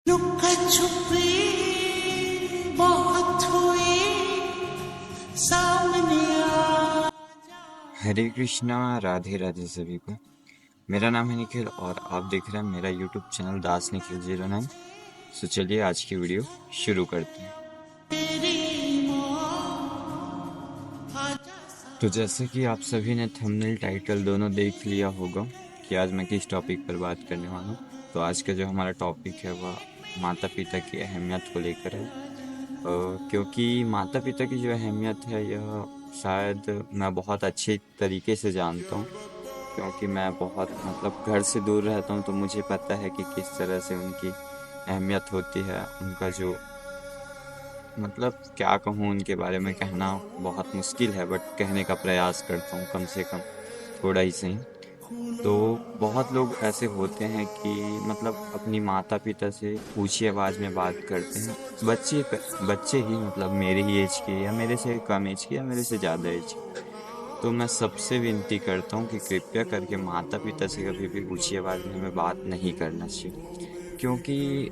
लुका छुपी बहुत हुई सामने आ। हरे कृष्णा, राधे राधे सभी को। मेरा नाम है निखिल और आप देख रहे हैं मेरा यूट्यूब चैनल दास निखिल 09। तो चलिए आज की वीडियो शुरू करते हैं। तो जैसे कि आप सभी ने थंबनेल टाइटल दोनों देख लिया होगा कि आज मैं किस टॉपिक पर बात करने वाला हूँ। तो आज का जो हमारा टॉपिक है वह माता पिता की अहमियत को लेकर है। क्योंकि माता पिता की जो अहमियत है यह शायद मैं बहुत अच्छे तरीके से जानता हूँ, क्योंकि मैं बहुत घर से दूर रहता हूँ। तो मुझे पता है कि किस तरह से उनकी अहमियत होती है। उनका जो क्या कहूँ उनके बारे में, कहना बहुत मुश्किल है, बट कहने का प्रयास करता हूँ कम से कम थोड़ा ही सही। तो बहुत लोग ऐसे होते हैं कि अपनी माता पिता से ऊंची आवाज़ में बात करते हैं। बच्चे ही मेरे ही एज के या मेरे से कम एज के या मेरे से ज़्यादा एज के। तो मैं सबसे विनती करता हूँ कि कृपया करके माता पिता से कभी भी ऊंची आवाज़ में हमें बात नहीं करना चाहिए, क्योंकि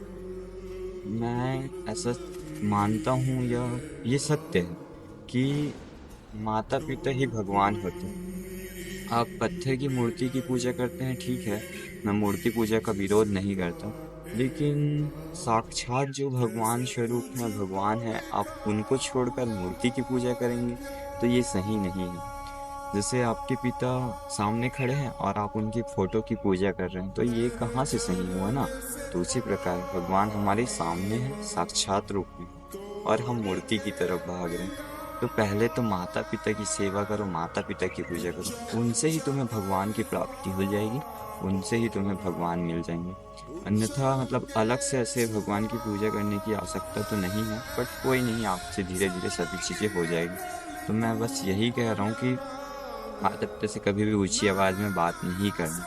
मैं ऐसा मानता हूँ या ये सत्य है कि माता पिता ही भगवान होते हैं। आप पत्थर की मूर्ति की पूजा करते हैं, ठीक है, मैं मूर्ति पूजा का विरोध नहीं करता, लेकिन साक्षात जो भगवान स्वरूप है, भगवान है, आप उनको छोड़कर मूर्ति की पूजा करेंगे तो ये सही नहीं है। जैसे आपके पिता सामने खड़े हैं और आप उनकी फोटो की पूजा कर रहे हैं, तो ये कहाँ से सही हुआ ना। तो उसी प्रकार भगवान हमारे सामने है साक्षात रूप में, और हम मूर्ति की तरफ भाग रहे हैं। तो पहले तो माता पिता की सेवा करो, माता पिता की पूजा करो, उनसे ही तुम्हें भगवान की प्राप्ति हो जाएगी, उनसे ही तुम्हें भगवान मिल जाएंगे। अन्यथा अलग से ऐसे भगवान की पूजा करने की आवश्यकता तो नहीं है, बट कोई नहीं, आपसे धीरे धीरे सभी चीज़ें हो जाएगी। तो मैं बस यही कह रहा हूँ कि माता पिता से कभी भी ऊंची आवाज़ में बात नहीं करना।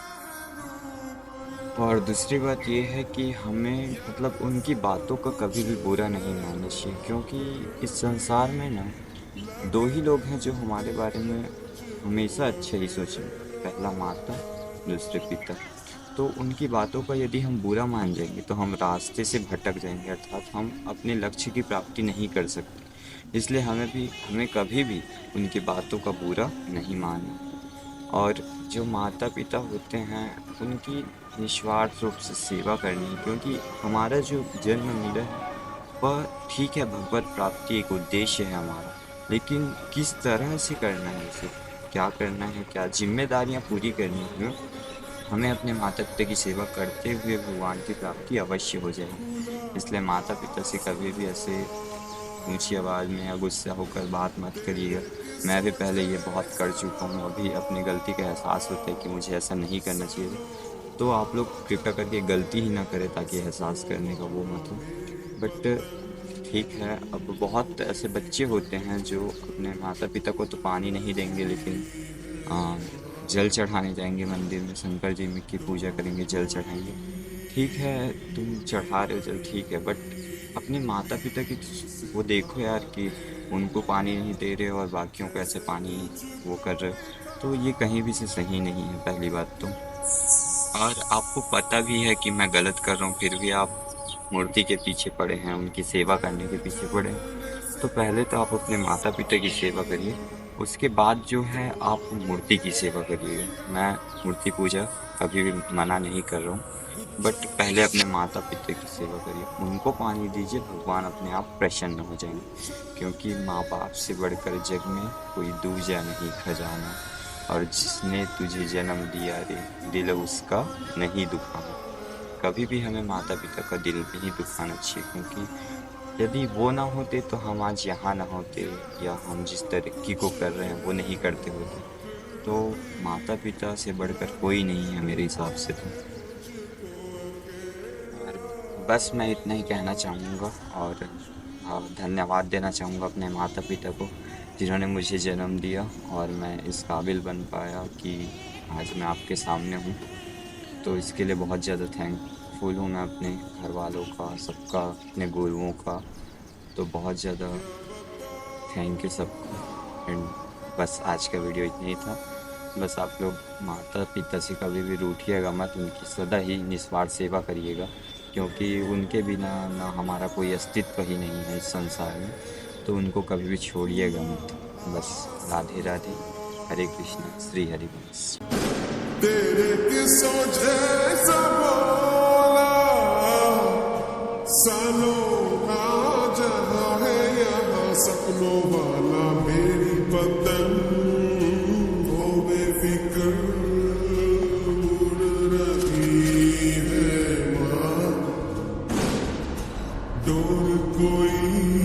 और दूसरी बात ये है कि हमें उनकी बातों का कभी भी बुरा नहीं मानना चाहिए, क्योंकि इस संसार में ना दो ही लोग हैं जो हमारे बारे में हमेशा अच्छा ही सोचें। पहला माता, दूसरे पिता। तो उनकी बातों का यदि हम बुरा मान जाएंगे तो हम रास्ते से भटक जाएंगे, अर्थात हम अपने लक्ष्य की प्राप्ति नहीं कर सकते। इसलिए हमें कभी भी उनकी बातों का बुरा नहीं मानना। और जो माता पिता होते हैं उनकी निस्वार्थ रूप से सेवा करनी है, क्योंकि हमारा जो जन्म मिला है वह ठीक है, भगवत प्राप्ति एक उद्देश्य है हमारा, लेकिन किस तरह से करना है, उसे क्या करना है, क्या जिम्मेदारियां पूरी करनी है, हमें अपने माता पिता की सेवा करते हुए भगवान की प्राप्ति अवश्य हो जाएगी। इसलिए माता पिता से कभी भी ऐसे ऊंची आवाज़ में या गुस्सा होकर बात मत करिएगा। मैं भी पहले ये बहुत कर चुका हूँ, अभी अपनी गलती का एहसास होता है कि मुझे ऐसा नहीं करना चाहिए। तो आप लोग कृपया करके गलती ही ना करें, ताकि एहसास करने का वो मत हो। बट ठीक है, अब बहुत ऐसे बच्चे होते हैं जो अपने माता पिता को तो पानी नहीं देंगे, लेकिन आ, जल चढ़ाने जाएंगे मंदिर में, शंकर जी में की पूजा करेंगे, जल चढ़ाएंगे। ठीक है, तुम चढ़ा रहे हो जल, ठीक है, बट अपने माता पिता की वो देखो यार, कि उनको पानी नहीं दे रहे हो और बाकियों को ऐसे पानी वो कर रहे हो, तो ये कहीं भी से सही नहीं है, पहली बात तो। और आपको पता भी है कि मैं गलत कर रहा हूँ, फिर भी आप मूर्ति के पीछे पड़े हैं, उनकी सेवा करने के पीछे पड़े हैं। तो पहले तो आप अपने माता पिता की सेवा करिए, उसके बाद जो है आप मूर्ति की सेवा करिएगा। मैं मूर्ति पूजा कभी भी मना नहीं कर रहा हूँ, बट पहले अपने माता पिता की सेवा करिए, उनको पानी दीजिए, भगवान अपने आप प्रसन्न हो जाएंगे। क्योंकि माँ बाप से बढ़कर जग में कोई दूजा नहीं खजाना, और जिसने तुझे जन्म दिया रे, दिल उसका नहीं दुखाना। कभी भी हमें माता पिता का दिल नहीं दुखाना चाहिए, क्योंकि यदि वो ना होते तो हम आज यहाँ ना होते, या हम जिस तरक्की को कर रहे हैं वो नहीं करते होते। तो माता पिता से बढ़कर कोई नहीं है मेरे हिसाब से तो। और बस मैं इतना ही कहना चाहूँगा, और धन्यवाद देना चाहूँगा अपने माता पिता को, जिन्होंने मुझे जन्म दिया और मैं इस काबिल बन पाया कि आज मैं आपके सामने हूँ। तो इसके लिए बहुत ज़्यादा थैंकफुल हूँ मैं अपने घर वालों का, सबका, अपने गुरुओं का। तो बहुत ज़्यादा थैंक यू सबको। एंड बस आज का वीडियो इतना ही था। बस आप लोग माता पिता से कभी भी रूठिएगा मत, उनकी सदा ही निस्वार्थ सेवा करिएगा, क्योंकि उनके बिना ना हमारा कोई अस्तित्व ही नहीं है इस संसार में। तो उनको कभी भी छोड़िएगा मत। बस राधे राधे, हरे कृष्णा, श्री हरिवंश। तेरे किस्सों जैसा बोला सालों का जहां है यहाँ सपनों वाला मेरी पतंग वो बेफिक्र उड़ रही है माँ डोर कोई